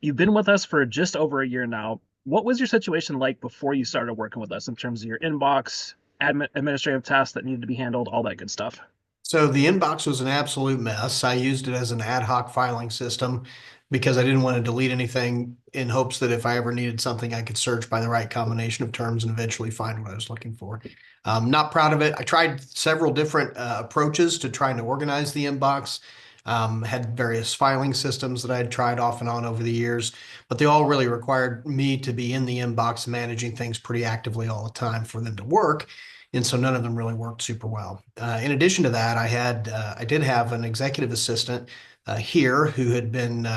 you've been with us for just over a year now. What was your situation like before you started working with us in terms of your inbox, administrative tasks that needed to be handled, all that good stuff? So the inbox was an absolute mess. I used it as an ad hoc filing system because I didn't want to delete anything in hopes that if I ever needed something, I could search by the right combination of terms and eventually find what I was looking for. Not proud of it. I tried several different approaches to trying to organize the inbox. Had various filing systems that I had tried off and on over the years, but they all really required me to be in the inbox managing things pretty actively all the time for them to work. And so none of them really worked super well. In addition to that, I did have an executive assistant here who had been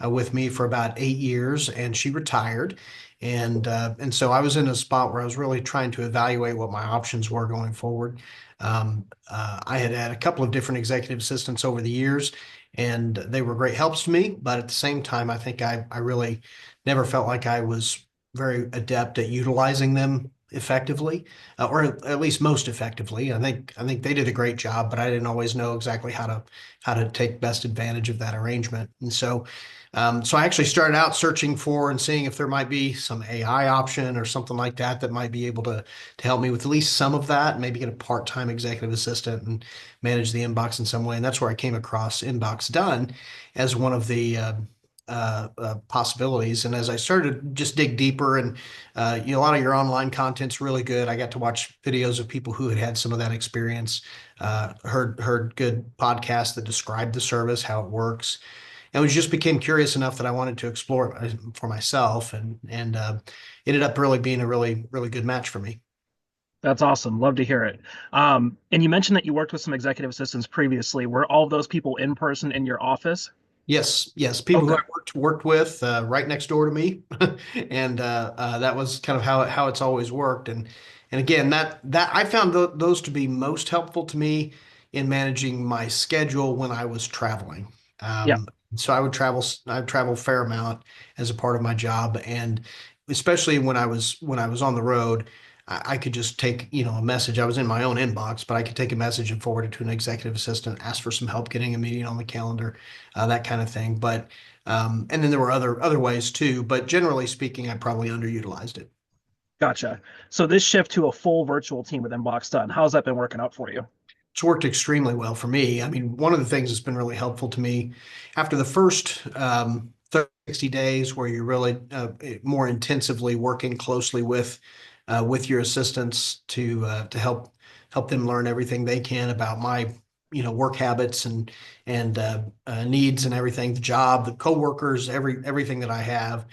with me for about 8 years, and she retired. And so I was in a spot where I was really trying to evaluate what my options were going forward. I had had a couple of different executive assistants over the years, and they were great helps to me. But at the same time, I think I really never felt like I was very adept at utilizing them effectively, or at least most effectively. I think they did a great job, but I didn't always know exactly how to take best advantage of that arrangement. And so I actually started out searching for and seeing if there might be some AI option or something like that that might be able to help me with at least some of that, maybe get a part-time executive assistant and manage the inbox in some way. And that's where I came across Inbox Done as one of the possibilities. And as I started to just dig deeper, and a lot of your online content's really good. I got to watch videos of people who had had some of that experience, heard good podcasts that described the service, how it works, and we just became curious enough that I wanted to explore it for myself, and ended up really being a really good match for me. That's awesome. Love to hear it. And you mentioned that you worked with some executive assistants previously. Were all of those people in person in your office? Yes, yes, people who Okay. I worked with right next door to me, and that was kind of how it's always worked. And again, that I found those to be most helpful to me in managing my schedule when I was traveling. Yeah. So I'd travel a fair amount as a part of my job, and especially when I was on the road. I could just take, a message. I was in my own inbox, but I could take a message and forward it to an executive assistant, ask for some help getting a meeting on the calendar, that kind of thing. But and then there were other ways too. But generally speaking, I probably underutilized it. Gotcha. So this shift to a full virtual team with Inbox Done, how's that been working out for you? It's worked extremely well for me. I mean, one of the things that's been really helpful to me after the first 60 days, where you're really more intensively working closely with your assistants to help them learn everything they can about my work habits and needs and everything, the job, the coworkers, everything that I have.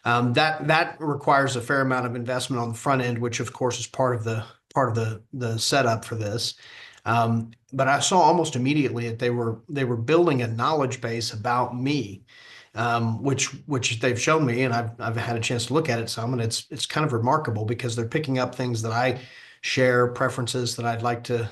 That requires a fair amount of investment on the front end, which of course is part of the setup for this. But I saw almost immediately that they were building a knowledge base about me, which they've shown me, and I've had a chance to look at it some, and it's kind of remarkable because they're picking up things that I share, preferences that I'd like to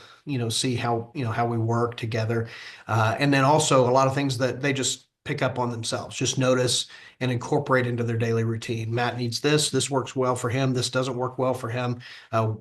see how we work together, and then also a lot of things that they just pick up on themselves, just notice and incorporate into their daily routine. Matt needs this. This works well for him. This doesn't work well for him.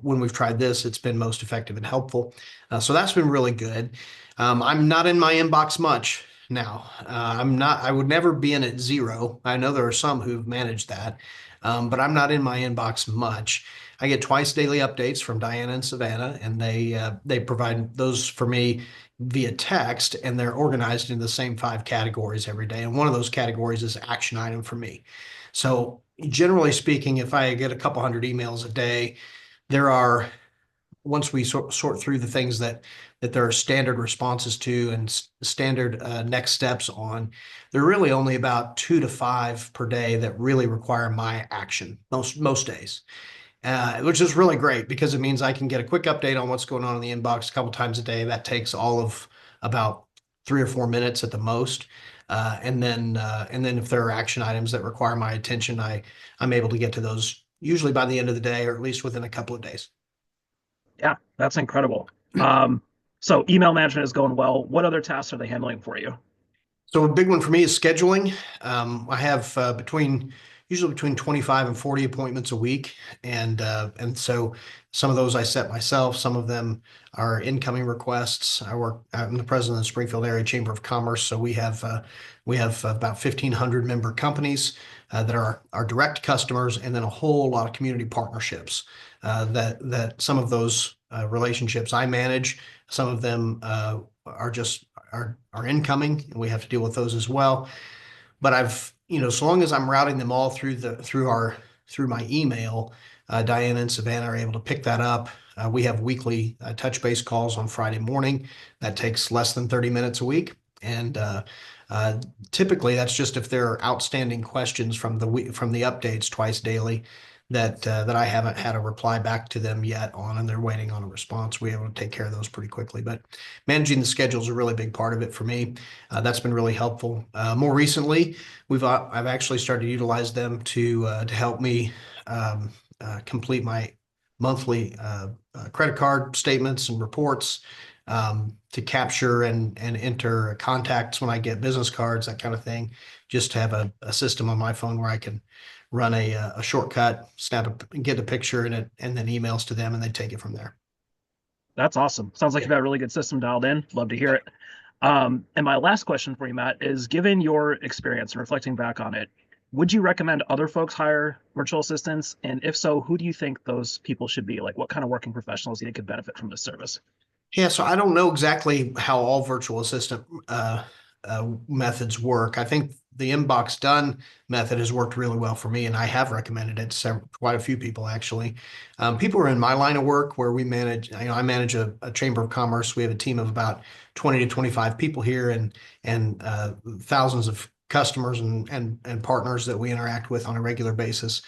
When we've tried this, it's been most effective and helpful. So that's been really good. I'm not in my inbox much now. I'm not, I would never be in at zero. I know there are some who've managed that, but I'm not in my inbox much. I get twice daily updates from Diana and Savannah, and they provide those for me via text, and they're organized in the same 5 categories every day. And one of those categories is action item for me. So generally speaking, if I get a couple hundred emails a day, there are once we sort through the things that there are standard responses to and standard next steps on, there are really only about 2 to 5 per day that really require my action most days, which is really great because it means I can get a quick update on what's going on in the inbox a couple times a day. That takes all of about 3 or 4 minutes at the most. And then if there are action items that require my attention, I'm able to get to those usually by the end of the day, or at least within a couple of days. Yeah, that's incredible. So email management is going well. What other tasks are they handling for you? So a big one for me is scheduling. I have between usually between 25 and 40 appointments a week. And so some of those I set myself, some of them are incoming requests. I'm the president of the Springfield Area Chamber of Commerce. So we have about 1,500 member companies that are our direct customers, and then a whole lot of community partnerships that some of those relationships I manage. Some of them are just are incoming, and we have to deal with those as well. But so long as I'm routing them all through my email, Diana and Savannah are able to pick that up. We have weekly touch base calls on Friday morning. That takes less than 30 minutes a week. And typically that's just if there are outstanding questions from the updates twice daily that I haven't had a reply back to them yet on, and they're waiting on a response. We're able to take care of those pretty quickly. But managing the schedule is a really big part of it for me. That's been really helpful. More recently, I've actually started to utilize them to help me complete my monthly credit card statements and reports, to capture and enter contacts when I get business cards, that kind of thing. Just to have a system on my phone where I can run a shortcut, get a picture in it, and then emails to them, and they take it from there. That's awesome. Sounds like Yeah. you've got a really good system dialed in. Love to hear it. And my last question for you, Matt, is given your experience and reflecting back on it, would you recommend other folks hire virtual assistants? And if so, who do you think those people should be? Like, what kind of working professionals do you think could benefit from this service? Yeah, so I don't know exactly how all virtual assistant methods work. I think the inbox done method has worked really well for me, and I have recommended it to quite a few people actually. People are in my line of work where I manage a chamber of commerce. We have a team of about 20 to 25 people here, and thousands of customers and partners that we interact with on a regular basis.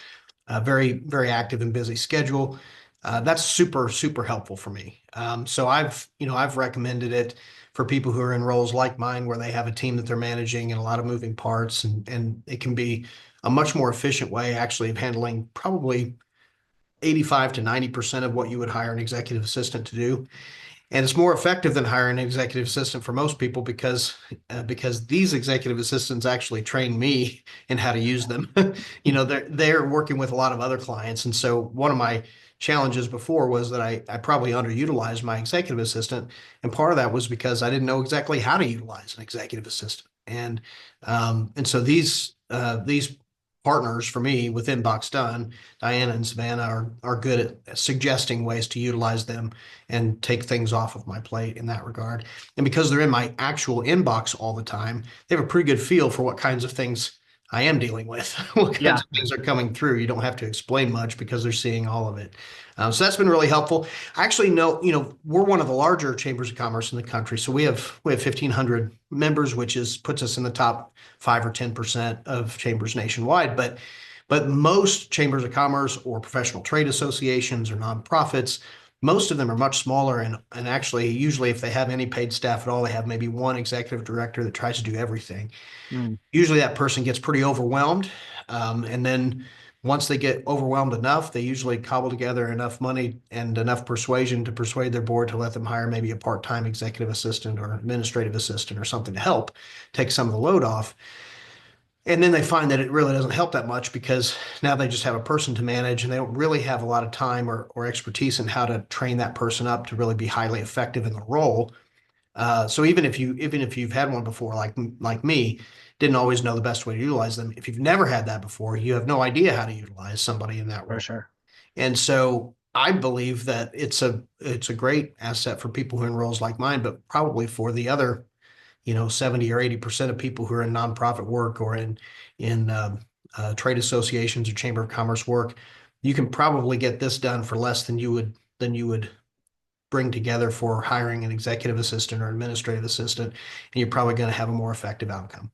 Very, very active and busy schedule. That's super, super helpful for me. So I've recommended it for people who are in roles like mine, where they have a team that they're managing and a lot of moving parts, and it can be a much more efficient way actually of handling probably 85 to 90% of what you would hire an executive assistant to do. And it's more effective than hiring an executive assistant for most people because these executive assistants actually train me in how to use them. They're working with a lot of other clients, and so one of my challenges before was that I probably underutilized my executive assistant, and part of that was because I didn't know exactly how to utilize an executive assistant. And so these partners for me with Inbox Done, Diana and Savannah are good at suggesting ways to utilize them and take things off of my plate in that regard. And because they're in my actual inbox all the time, they have a pretty good feel for what kinds of things I am dealing with, what kinds Yeah, of things are coming through. You don't have to explain much because they're seeing all of it. So that's been really helpful. I actually know, we're one of the larger chambers of commerce in the country. So we have 1,500 members, which puts us in the top 5 or 10% of chambers nationwide. But most chambers of commerce or professional trade associations or nonprofits, most of them are much smaller, and actually usually if they have any paid staff at all, they have maybe one executive director that tries to do everything. mm, Usually that person gets pretty overwhelmed. And then once they get overwhelmed enough, they usually cobble together enough money and enough persuasion to persuade their board to let them hire maybe a part-time executive assistant or administrative assistant or something to help take some of the load off. And then they find that it really doesn't help that much because now they just have a person to manage, and they don't really have a lot of time or expertise in how to train that person up to really be highly effective in the role. So even if you've had one before, like me, didn't always know the best way to utilize them. If you've never had that before, you have no idea how to utilize somebody in that for role. sure. And so I believe that it's a great asset for people who are in roles like mine, but probably for the other 70 or 80% of people who are in nonprofit work or in trade associations or chamber of commerce work. You can probably get this done for less than you would bring together for hiring an executive assistant or administrative assistant, and you're probably going to have a more effective outcome.